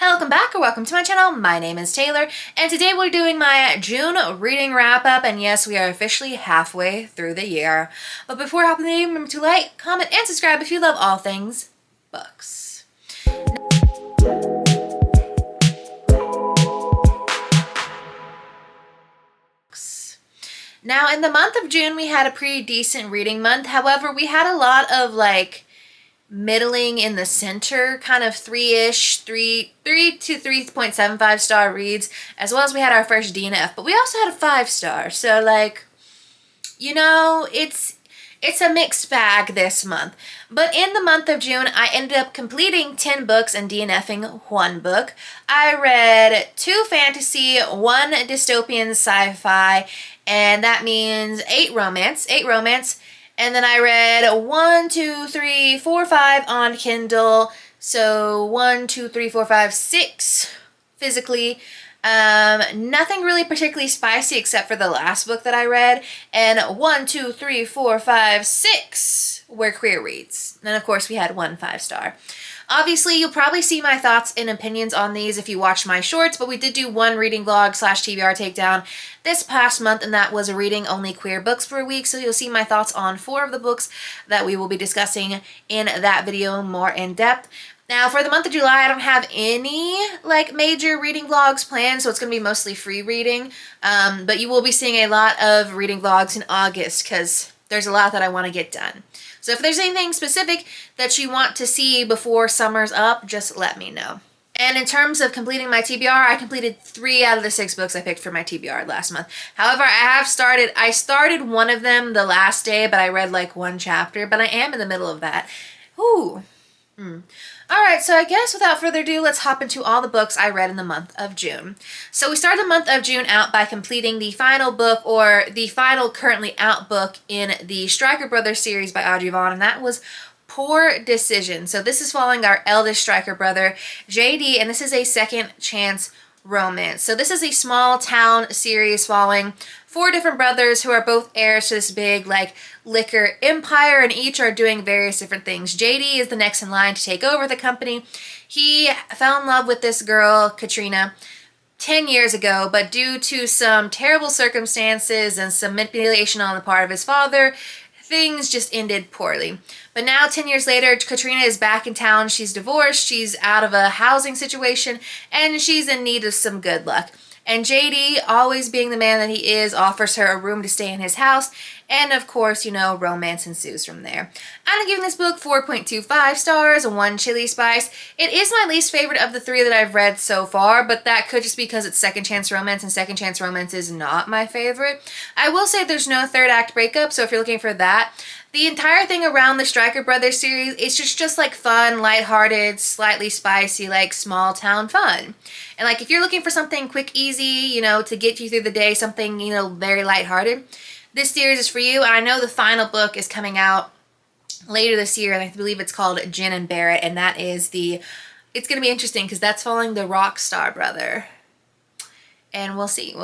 Welcome back or welcome to my channel. My name is Taylor and today we're doing my June reading wrap up, and yes, we are officially halfway through the year. But before hopping in, remember to like, comment, and subscribe if you love all things books. Now in the month of June we had a pretty decent reading month. However, we had a lot of middling in the center, kind of three-ish, 3 to 3.75 star reads, as well as we had our first DNF, but we also had a 5-star. So it's a mixed bag this month. But in the month of June, I ended up completing 10 books and DNFing 1 book. I read 2 fantasy, 1 dystopian sci-fi, and that means 8 romance. And then I read 1, 2, 3, 4, 5 on Kindle. So 1, 2, 3, 4, 5, 6 physically. Nothing really particularly spicy except for the last book that I read. And 1, 2, 3, 4, 5, 6 were queer reads. And of course we had 1 5-star. Obviously, you'll probably see my thoughts and opinions on these if you watch my shorts, but we did do 1 reading vlog / TBR takedown this past month, and that was reading only queer books for a week, so you'll see my thoughts on 4 of the books that we will be discussing in that video more in depth. Now, for the month of July, I don't have any major reading vlogs planned, so it's going to be mostly free reading, but you will be seeing a lot of reading vlogs in August because there's a lot that I want to get done. So if there's anything specific that you want to see before summer's up, just let me know. And in terms of completing my TBR, I completed 3 out of the 6 books I picked for my TBR last month. However, I started one of them the last day, but I read 1 chapter, but I am in the middle of that. Ooh. Alright, so I guess without further ado, let's hop into all the books I read in the month of June. So we started the month of June out by completing the final book, or the final currently out book in the Stryker Brothers series by Audrey Vaughn, and that was Poor Decision. So this is following our eldest Stryker brother, JD, and this is a second chance romance. So this is a small town series following 4 different brothers who are both heirs to this big liquor empire, and each are doing various different things. JD is the next in line to take over the company. He fell in love with this girl, Katrina, 10 years ago, but due to some terrible circumstances and some manipulation on the part of his father, things just ended poorly. But now, 10 years later, Katrina is back in town. She's divorced, she's out of a housing situation, and she's in need of some good luck. And JD, always being the man that he is, offers her a room to stay in his house, and of course, romance ensues from there. I'm giving this book 4.25 stars, 1 chili spice. It is my least favorite of the 3 that I've read so far, but that could just be because it's second chance romance, and second chance romance is not my favorite. I will say there's no 3rd act breakup, so if you're looking for that, the entire thing around the Stryker Brothers series, it's just fun, lighthearted, slightly spicy, small town fun. And if you're looking for something quick, easy, to get you through the day, something, very lighthearted, this series is for you. And I know the final book is coming out later this year, and I believe it's called Jen and Barrett, and that is it's going to be interesting because that's following the Rockstar brother. And we'll see.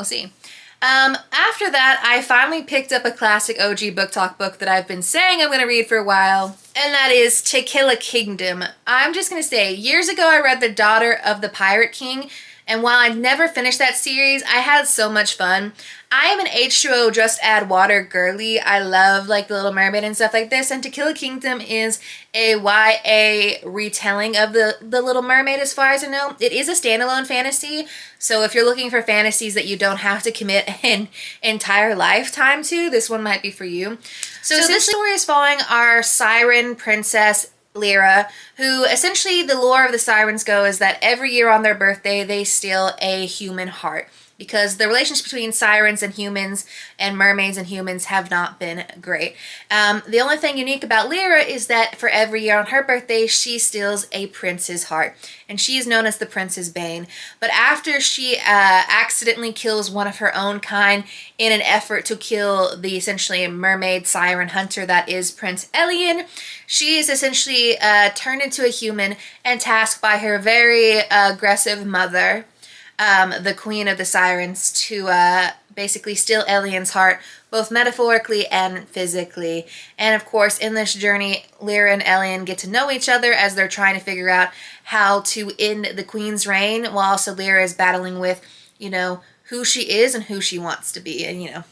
After that, I finally picked up a classic OG book talk book that I've been saying I'm going to read for a while, and that is To Kill a Kingdom. I'm just going to say, years ago I read The Daughter of the Pirate King, and while I never finished that series, I had so much fun. I am an H2O just add water girly. I love The Little Mermaid and stuff like this, and To Kill a Kingdom is a YA retelling of the Little Mermaid as far as I know. It is a standalone fantasy, so if you're looking for fantasies that you don't have to commit an entire lifetime to, this one might be for you. So this story is following our siren princess, Lyra, who essentially the lore of the sirens go is that every year on their birthday they steal a human heart, because the relationship between sirens and humans and mermaids and humans have not been great. The only thing unique about Lyra is that for every year on her birthday, she steals a prince's heart, and she is known as the Prince's Bane. But after she accidentally kills one of her own kind in an effort to kill the essentially mermaid siren hunter that is Prince Elian, she is essentially turned into a human and tasked by her very aggressive mother, the Queen of the Sirens, to basically steal Elian's heart, both metaphorically and physically. And of course, in this journey, Lyra and Elian get to know each other as they're trying to figure out how to end the queen's reign, while also Lyra is battling with, who she is and who she wants to be. And,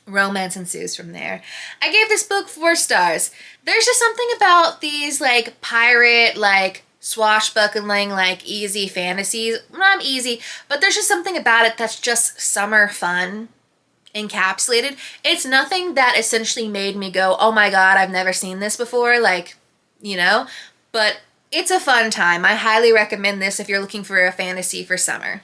romance ensues from there. I gave this book 4 stars. There's just something about these, like, pirate, like, swashbuckling, like, easy fantasies. Not easy, but there's just something about it that's just summer fun encapsulated. It's nothing that essentially made me go, oh my god, I've never seen this before, like, but it's a fun time. I highly recommend this if you're looking for a fantasy for summer.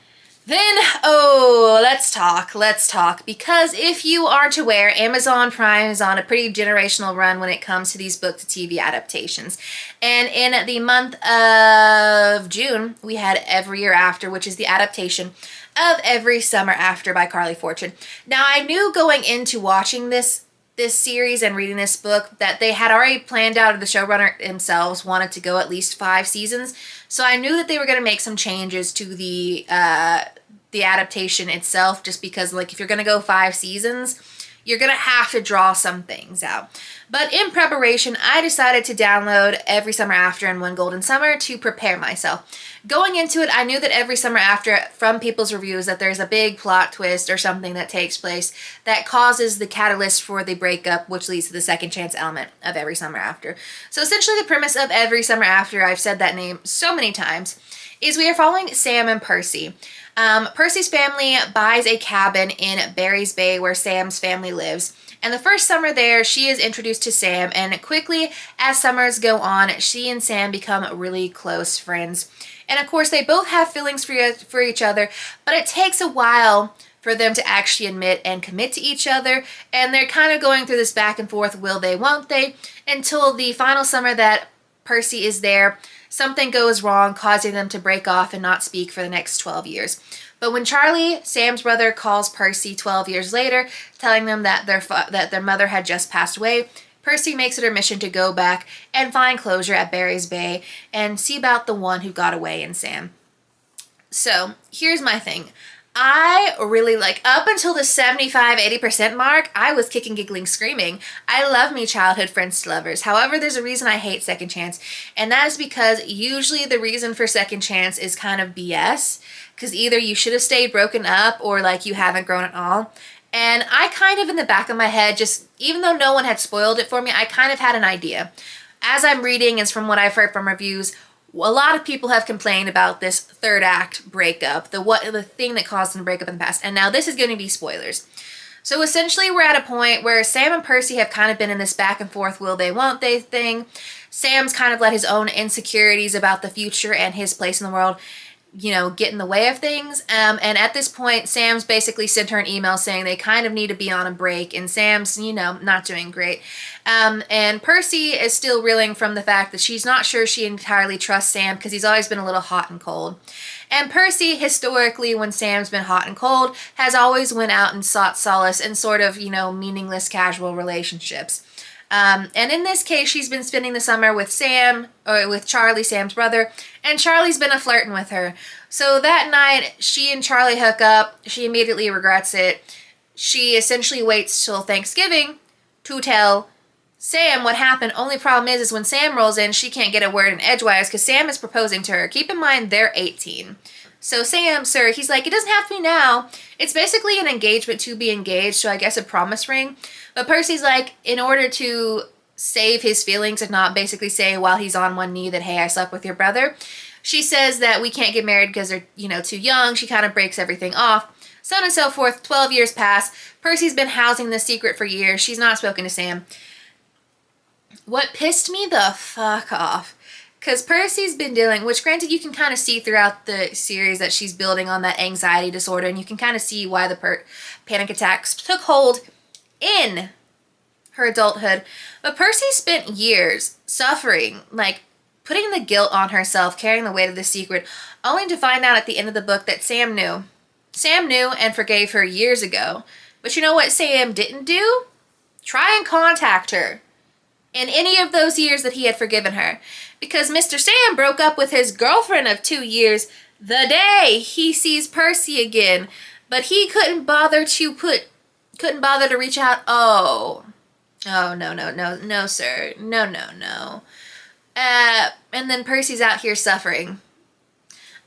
Then, let's talk, because if you aren't aware, Amazon Prime is on a pretty generational run when it comes to these book-to-TV adaptations. And in the month of June, we had Every Year After, which is the adaptation of Every Summer After by Carly Fortune. Now, I knew going into watching this series and reading this book that they had already planned out, or the showrunner themselves wanted to go at least 5 seasons. So I knew that they were going to make some changes to the adaptation itself, just because, like, if you're going to go 5 seasons, you're going to have to draw some things out. But in preparation, I decided to download Every Summer After and One Golden Summer to prepare myself. Going into it, I knew that Every Summer After, from people's reviews, that there's a big plot twist or something that takes place that causes the catalyst for the breakup, which leads to the second chance element of Every Summer After. So essentially the premise of Every Summer After, I've said that name so many times, is we are following Sam and Percy. Percy's family buys a cabin in Barry's Bay where Sam's family lives. And the first summer there, she is introduced to Sam, and quickly, as summers go on, she and Sam become really close friends. And of course, they both have feelings for each other, but it takes a while for them to actually admit and commit to each other, and they're kind of going through this back and forth, will they, won't they, until the final summer that Percy is there, something goes wrong, causing them to break off and not speak for the next 12 years. But when Charlie, Sam's brother, calls Percy 12 years later, telling them that their mother had just passed away, Percy makes it her mission to go back and find closure at Barry's Bay and see about the one who got away in Sam. So, here's my thing. I really up until the 75-80% mark, I was kicking, giggling, screaming. I love me childhood friends to lovers. However, there's a reason I hate Second Chance, and that is because usually the reason for Second Chance is kind of BS, because either you should have stayed broken up or you haven't grown at all. And I kind of, in the back of my head, just, even though no one had spoiled it for me, I kind of had an idea. As I'm reading, and from what I've heard from reviews, a lot of people have complained about this third act breakup, the thing that caused them to break up in the past. And now this is going to be spoilers. So essentially we're at a point where Sam and Percy have kind of been in this back and forth, will they, won't they thing. Sam's kind of let his own insecurities about the future and his place in the world, get in the way of things. And at this point, Sam's basically sent her an email saying they kind of need to be on a break, and Sam's, not doing great. And Percy is still reeling from the fact that she's not sure she entirely trusts Sam because he's always been a little hot and cold. And Percy, historically, when Sam's been hot and cold, has always went out and sought solace in sort of, meaningless casual relationships. And in this case, she's been spending the summer with Sam, or with Charlie, Sam's brother, and Charlie's been flirting with her. So that night, she and Charlie hook up. She immediately regrets it. She essentially waits till Thanksgiving to tell Sam what happened. Only problem is when Sam rolls in, she can't get a word in edgewise because Sam is proposing to her. Keep in mind, they're 18. So Sam, sir, he's like, it doesn't have to be now. It's basically an engagement to be engaged, so I guess a promise ring. But Percy's like, in order to save his feelings and not basically say while he's on one knee that, hey, I slept with your brother, she says that we can't get married because they're, too young. She kind of breaks everything off. So on and so forth. 12 years pass. Percy's been housing this secret for years. She's not spoken to Sam. What pissed me the fuck off, because Percy's been dealing, which granted you can kind of see throughout the series that she's building on that anxiety disorder, and you can kind of see why the panic attacks took hold in her adulthood. But Percy spent years suffering, putting the guilt on herself, carrying the weight of the secret, only to find out at the end of the book that Sam knew. Sam knew and forgave her years ago. But you know what Sam didn't do? Try and contact her in any of those years that he had forgiven her. Because Mr. Sam broke up with his girlfriend of 2 years the day he sees Percy again. But he couldn't bother to reach out. Oh, no, sir. No. And then Percy's out here suffering.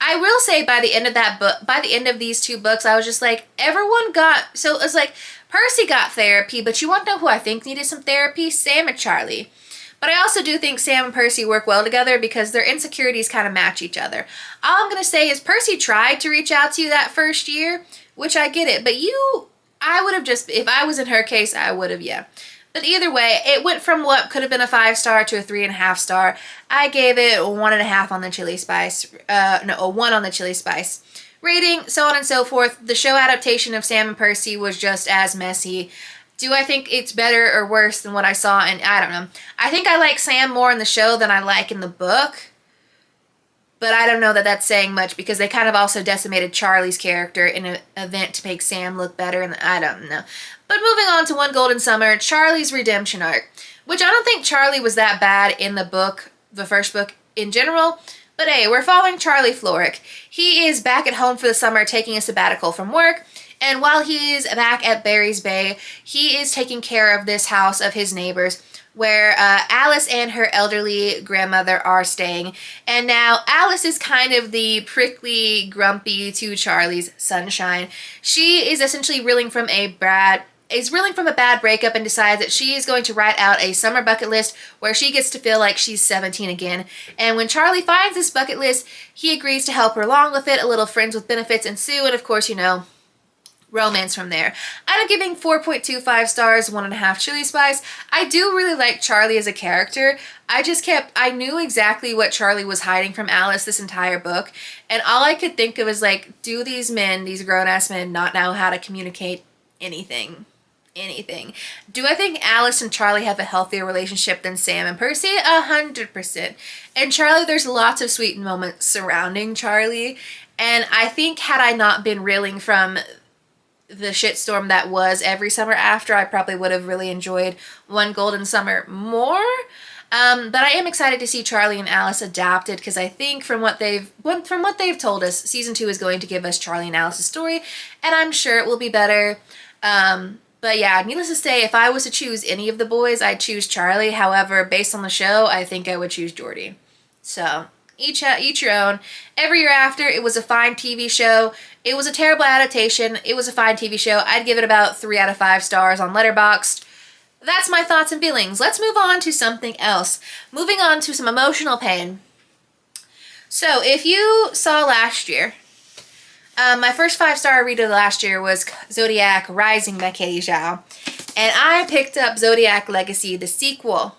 I will say by the end of that book, by the end of these two books, I was just like, everyone got, so it was like, Percy got therapy, but you want to know who I think needed some therapy? Sam and Charlie. But I also do think Sam and Percy work well together because their insecurities kind of match each other. All I'm going to say is Percy tried to reach out to you that first year, which I get it, but I would have just, if I was in her case, I would have, yeah. But either way, it went from what could have been a 5-star to a 3.5 star. I gave it 1.5 on the chili spice, a 1 on the chili spice rating, so on and so forth. The show adaptation of Sam and Percy was just as messy. Do I think it's better or worse than what I saw? And I don't know. I think I like Sam more in the show than I like in the book. But I don't know that that's saying much because they kind of also decimated Charlie's character in an event to make Sam look better. And I don't know. But moving on to One Golden Summer, Charlie's redemption arc. Which I don't think Charlie was that bad in the book, the first book in general. But hey, we're following Charlie Florrick. He is back at home for the summer taking a sabbatical from work. And while he is back at Barry's Bay, he is taking care of this house of his neighbors where Alice and her elderly grandmother are staying. And now Alice is kind of the prickly, grumpy to Charlie's sunshine. She is essentially reeling from a bad breakup and decides that she is going to write out a summer bucket list where she gets to feel like she's 17 again. And when Charlie finds this bucket list, he agrees to help her along with it. A little friends with benefits ensue, and of course, you know, romance from there. I'm giving 4.25 stars, 1.5 chili spice. I do really like Charlie as a character. I knew exactly what Charlie was hiding from Alice this entire book. And all I could think of is like, do these men, these grown-ass men, not know how to communicate anything? Do I think Alice and Charlie have a healthier relationship than Sam and Percy? 100%. And Charlie, there's lots of sweet moments surrounding Charlie. And I think had I not been reeling from the shitstorm that was every summer after, I probably would have really enjoyed One Golden Summer more. But I am excited to see Charlie and Alice adapted because I think from what they've told us, season 2 is going to give us Charlie and Alice's story, and I'm sure it will be better. But yeah, needless to say, if I was to choose any of the boys, I'd choose Charlie. However, based on the show, I think I would choose Geordie. So each your own. Every Year After, it was a fine TV show. It was a terrible adaptation. It was a fine TV show. I'd give it about 3 out of 5 stars on Letterboxd. That's my thoughts and feelings. Let's move on to something else. Moving on to some emotional pain. So if you saw last year, my first 5-star read of last year was Zodiac Rising by Katie Zhao. And I picked up Zodiac Legacy, the sequel,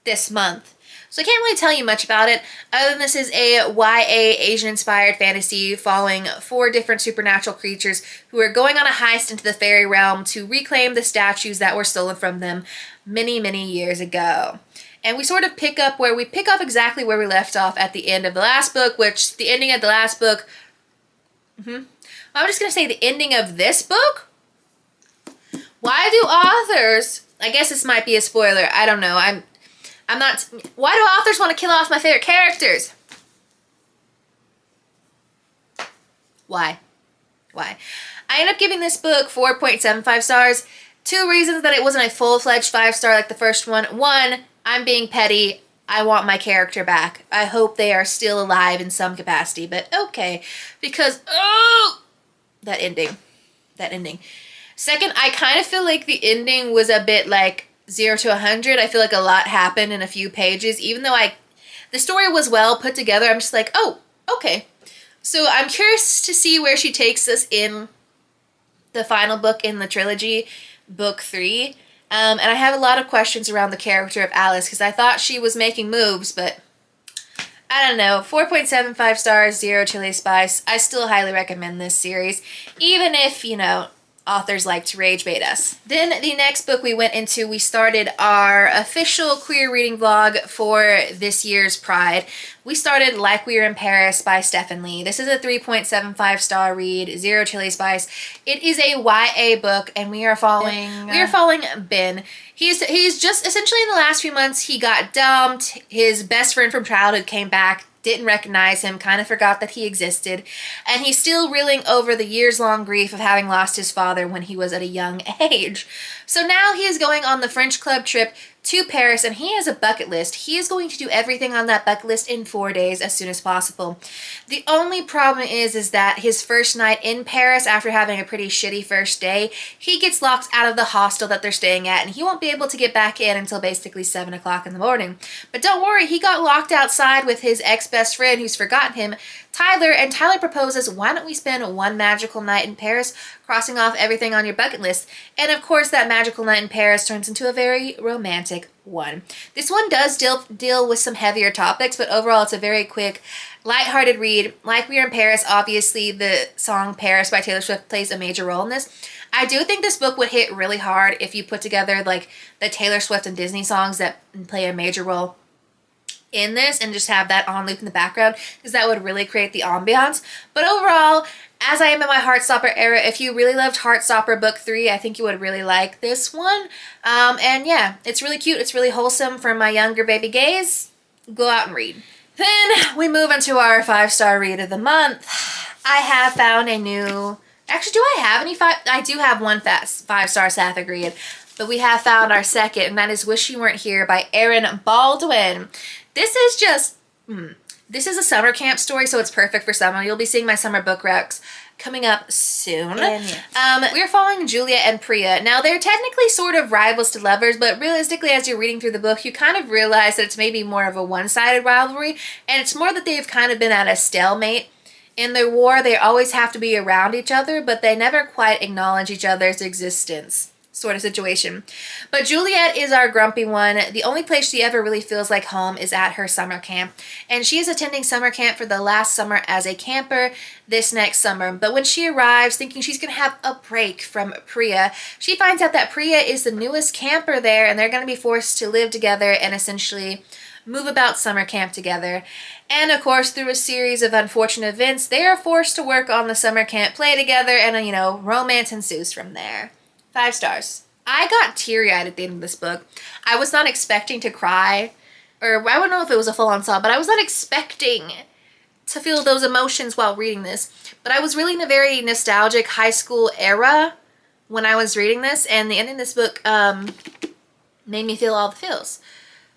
this month. So I can't really tell you much about it, other than this is a YA Asian-inspired fantasy following 4 different supernatural creatures who are going on a heist into the fairy realm to reclaim the statues that were stolen from them many, many years ago. And we sort of pick up exactly where we left off at the end of the last book, which the ending of the last book, I'm just going to say the ending of this book? Why do authors, I guess this might be a spoiler, I don't know, I'm not, why do authors want to kill off my favorite characters? Why? I ended up giving this book 4.75 stars. 2 reasons that it wasn't a full-fledged 5-star like the first one. 1, I'm being petty. I want my character back. I hope they are still alive in some capacity, but okay. Because, that ending. Second, I kind of feel like the ending was a bit like 0 to 100. I feel like a lot happened in a few pages. Even though the story was well put together, I'm just like, oh, okay. So I'm curious to see where she takes us in the final book in the trilogy, book 3. And I have a lot of questions around the character of Alice because I thought she was making moves, but I don't know. 4.75 stars, 0 chili spice. I still highly recommend this series, even if, you know, authors like to rage bait us. Then the next book we went into, we started our official queer reading vlog for this year's Pride. We started Like We Were in Paris by Stephen Lee. This is a 3.75 star read, 0 chili spice. It is a YA book, and we are following Ben. He's just essentially in the last few months he got dumped. His best friend from childhood came back, didn't recognize him, kind of forgot that he existed, and he's still reeling over the years-long grief of having lost his father when he was at a young age. So now he is going on the French club trip to Paris, and he has a bucket list. He is going to do everything on that bucket list in 4 days as soon as possible. The only problem is that his first night in Paris, after having a pretty shitty first day, he gets locked out of the hostel that they're staying at, and he won't be able to get back in until basically 7 o'clock in the morning. But don't worry, he got locked outside with his ex-best friend who's forgotten him, Tyler, and Tyler proposes, why don't we spend one magical night in Paris, crossing off everything on your bucket list? And of course, that magical night in Paris turns into a very romantic one. This one does deal with some heavier topics, but overall it's a very quick, lighthearted read. Like We Are in Paris, obviously the song Paris by Taylor Swift plays a major role in this. I do think this book would hit really hard if you put together like the Taylor Swift and Disney songs that play a major role in this and just have that on loop in the background, because that would really create the ambiance. But overall, as I am in my Heartstopper era, if you really loved Heartstopper book 3, I think you would really like this one. And yeah, it's really cute. It's really wholesome for my younger baby gays. Go out and read. Then we move into our 5-star read of the month. I have found a new... Actually, do I have any I do have one 5-star sapphic read, but we have found our second, and that is Wish You Weren't Here by Erin Baldwin. This is just... This is a summer camp story, so it's perfect for summer. You'll be seeing my summer book recs coming up soon. We're following Julia and Priya. Now, they're technically sort of rivals to lovers, but realistically, as you're reading through the book, you kind of realize that it's maybe more of a one-sided rivalry, and it's more that they've kind of been at a stalemate in their war. They always have to be around each other, but they never quite acknowledge each other's existence. Sort of situation. But Juliet is our grumpy one. The only place she ever really feels like home is at her summer camp. And she is attending summer camp for the last summer as a camper this next summer. But when she arrives thinking she's going to have a break from Priya, she finds out that Priya is the newest camper there, and they're going to be forced to live together and essentially move about summer camp together. And of course, through a series of unfortunate events, they are forced to work on the summer camp play together, and romance ensues from there. 5 stars. I got teary-eyed at the end of this book. I was not expecting to cry, or I don't know if it was a full-on sob, but I was not expecting to feel those emotions while reading this. But I was really in a very nostalgic high school era when I was reading this, and the ending of this book made me feel all the feels.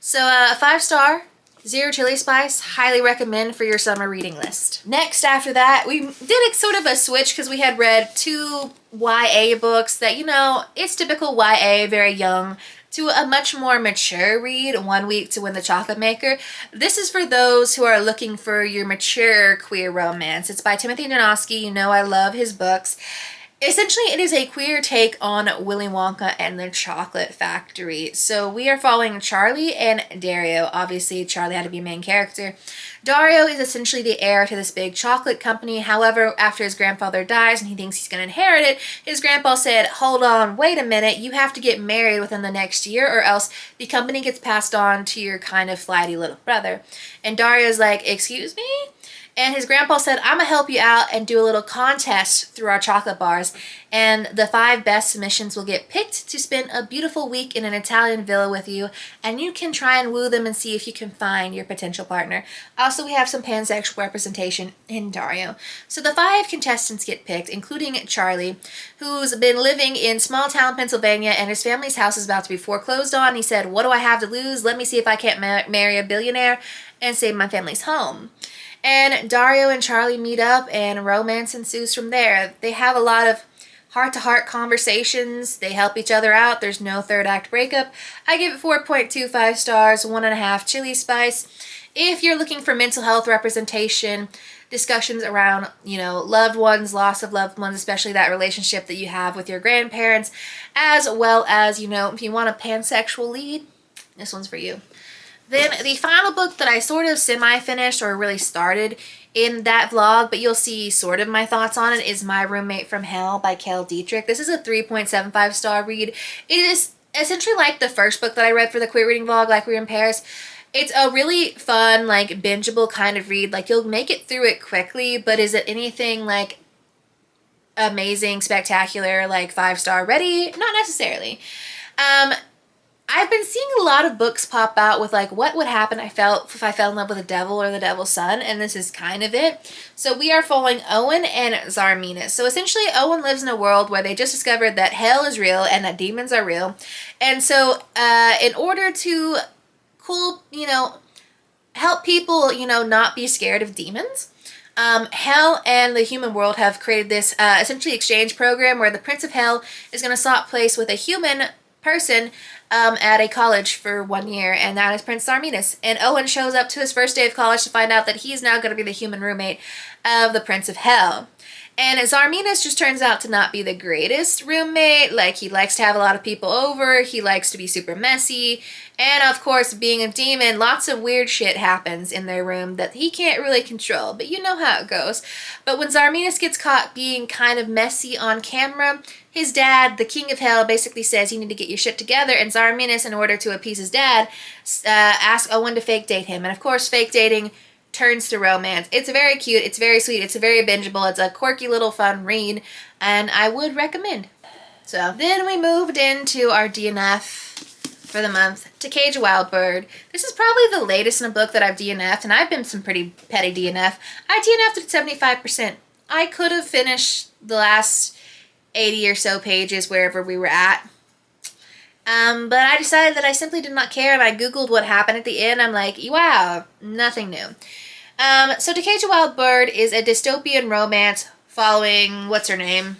So, 5 star. 0 chili spice, highly recommend for your summer reading list. Next, after that, we did sort of a switch because we had read 2 YA books that, it's typical YA, very young, to a much more mature read, 1 Week to Win the Chocolate Maker. This is for those who are looking for your mature queer romance. It's by Timothy Donosky. I love his books. Essentially, it is a queer take on Willy Wonka and the Chocolate Factory. So we are following Charlie and Dario. Obviously, Charlie had to be a main character. Dario is essentially the heir to this big chocolate company. However, after his grandfather dies and he thinks he's going to inherit it, his grandpa said, hold on, wait a minute, you have to get married within the next year or else the company gets passed on to your kind of flighty little brother. And Dario's like, excuse me? And his grandpa said, I'm going to help you out and do a little contest through our chocolate bars. And the 5 best submissions will get picked to spend a beautiful week in an Italian villa with you. And you can try and woo them and see if you can find your potential partner. Also, we have some pansexual representation in Dario. So the 5 contestants get picked, including Charlie, who's been living in small town Pennsylvania, and his family's house is about to be foreclosed on. He said, what do I have to lose? Let me see if I can't marry a billionaire and save my family's home. And Dario and Charlie meet up and romance ensues from there. They have a lot of heart-to-heart conversations. They help each other out. There's no third act breakup. I give it 4.25 stars, 1.5 chili spice. If you're looking for mental health representation, discussions around, loved ones, loss of loved ones, especially that relationship that you have with your grandparents, as well as, if you want a pansexual lead, this one's for you. Then the final book that I sort of semi-finished or really started in that vlog, but you'll see sort of my thoughts on it, is My Roommate from Hell by Kel Dietrich. This is a 3.75 star read. It is essentially like the first book that I read for the queer reading vlog, Like We Were in Paris. It's a really fun, bingeable kind of read. You'll make it through it quickly, but is it anything, amazing, spectacular, 5 star ready? Not necessarily. I've been seeing a lot of books pop out with like, what would happen if I fell in love with the devil or the devil's son, and this is kind of it. So we are following Owen and Zarminus. So essentially, Owen lives in a world where they just discovered that hell is real and that demons are real. And so in order to help people, not be scared of demons, Hell and the human world have created this essentially exchange program where the Prince of Hell is going to swap place with a human person at a college for 1 year, and that is Prince Zarminus. And Owen shows up to his first day of college to find out that he's now going to be the human roommate of the Prince of Hell. And Zarminus just turns out to not be the greatest roommate. Like, he likes to have a lot of people over, he likes to be super messy, and of course, being a demon, lots of weird shit happens in their room that he can't really control, but you know how it goes. But when Zarminus gets caught being kind of messy on camera, his dad, the King of Hell, basically says you need to get your shit together, and Zarminus, in order to appease his dad, asks Owen to fake date him. And of course, fake dating turns to romance. It's very cute, it's very sweet, it's very bingeable, it's a quirky little fun read, and I would recommend. So then we moved into our DNF for the month, To Cage a Wild Bird. This is probably the latest in a book that I've DNF'd, and I've been some pretty petty DNF. I DNF'd at 75%. I could have finished the last 80 or so pages wherever we were at. But I decided that I simply did not care, and I googled what happened at the end. I'm like, wow, nothing new. So To Cage a Wild Bird is a dystopian romance following, what's her name?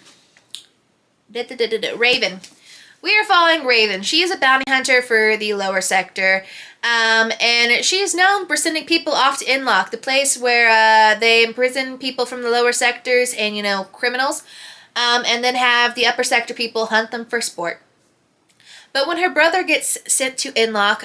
Raven. We are following Raven. She is a bounty hunter for the lower sector, and she is known for sending people off to Inlock, the place where they imprison people from the lower sectors and, criminals, and then have the upper sector people hunt them for sport. But when her brother gets sent to Inlock,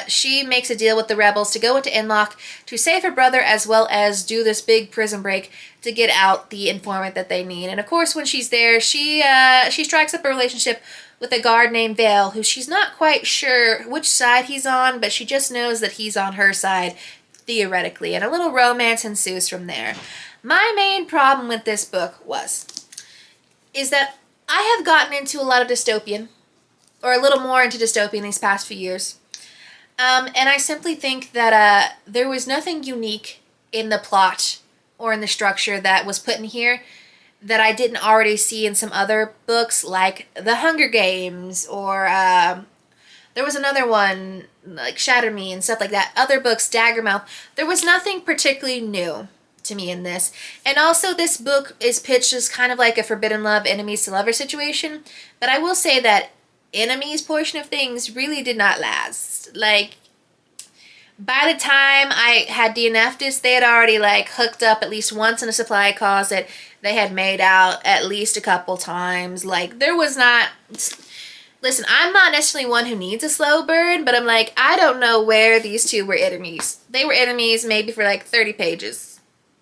she makes a deal with the rebels to go into Inlock to save her brother, as well as do this big prison break to get out the informant that they need. And of course, when she's there, she strikes up a relationship with a guard named Vale, who she's not quite sure which side he's on, but she just knows that he's on her side, theoretically. And a little romance ensues from there. My main problem with this book is that I have gotten into a lot of dystopian, or a little more into dystopian these past few years. And I simply think that there was nothing unique in the plot or in the structure that was put in here that I didn't already see in some other books, like The Hunger Games, or there was another one, like Shatter Me and stuff like that. Other books, Daggermouth. There was nothing particularly new to me in this. And also, this book is pitched as kind of like a forbidden love, enemies to lover situation. But I will say that enemies portion of things really did not last. Like, by the time I had DNF'd this, they had already like hooked up at least once in a supply closet. They had made out at least a couple times. Like, there was not... Listen, I'm not necessarily one who needs a slow burn, but I'm like, I don't know where these two were enemies. They were enemies maybe for like 30 pages.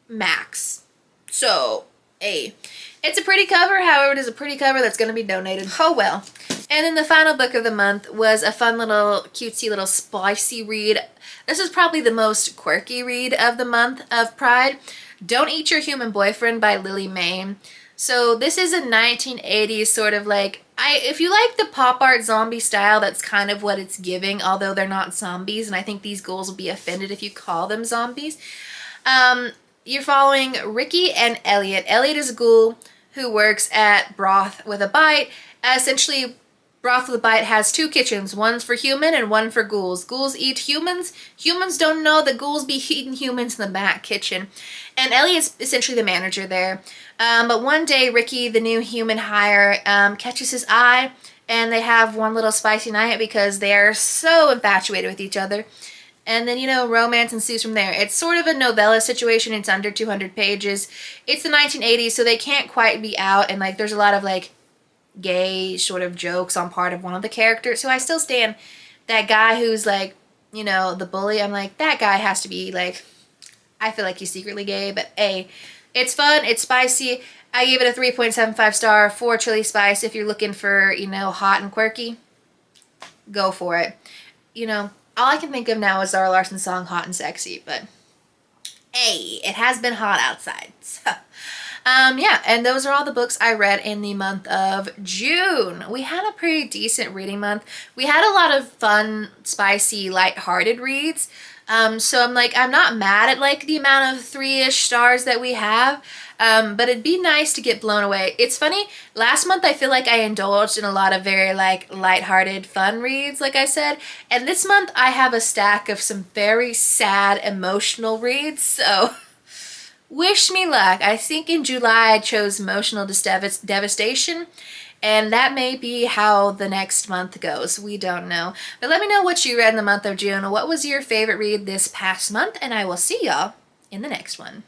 Max. So, hey. It's a pretty cover, however, it is a pretty cover that's going to be donated. Oh well. And then the final book of the month was a fun little, cutesy little spicy read. This is probably the most quirky read of the month of Pride. Don't Eat Your Human Boyfriend by Lily May. So this is a 1980s sort of like, if you like the pop art zombie style, that's kind of what it's giving, although they're not zombies, and I think these ghouls will be offended if you call them zombies. You're following Ricky and Elliot. Elliot is a ghoul who works at Broth with a Bite. Essentially, Broth with a Bite has two kitchens. One's for human and one for ghouls. Ghouls eat humans. Humans don't know that ghouls be eating humans in the back kitchen. And Elliot's essentially the manager there. But one day, Ricky, the new human hire, catches his eye, and they have one little spicy night because they are so infatuated with each other. And then, romance ensues from there. It's sort of a novella situation. It's under 200 pages. It's the 1980s, so they can't quite be out. And, there's a lot of, gay sort of jokes on part of one of the characters. So I still stand that guy who's, the bully. I'm like, that guy has to be, I feel like he's secretly gay. But, hey, it's fun. It's spicy. I gave it a 3.75 star for chili spice. If you're looking for, hot and quirky, go for it. All I can think of now is Zara Larson's song Hot and Sexy, but hey, it has been hot outside. So, Yeah, and those are all the books I read in the month of June. We had a pretty decent reading month. We had a lot of fun, spicy, light-hearted reads. So I'm like, I'm not mad at like the amount of 3-ish stars that we have. But it'd be nice to get blown away. It's funny, last month I feel like I indulged in a lot of very like lighthearted fun reads, like I said. And this month I have a stack of some very sad emotional reads, so wish me luck. I think in July I chose emotional devastation, and that may be how the next month goes. We don't know. But let me know what you read in the month of June. What was your favorite read this past month? And I will see y'all in the next one.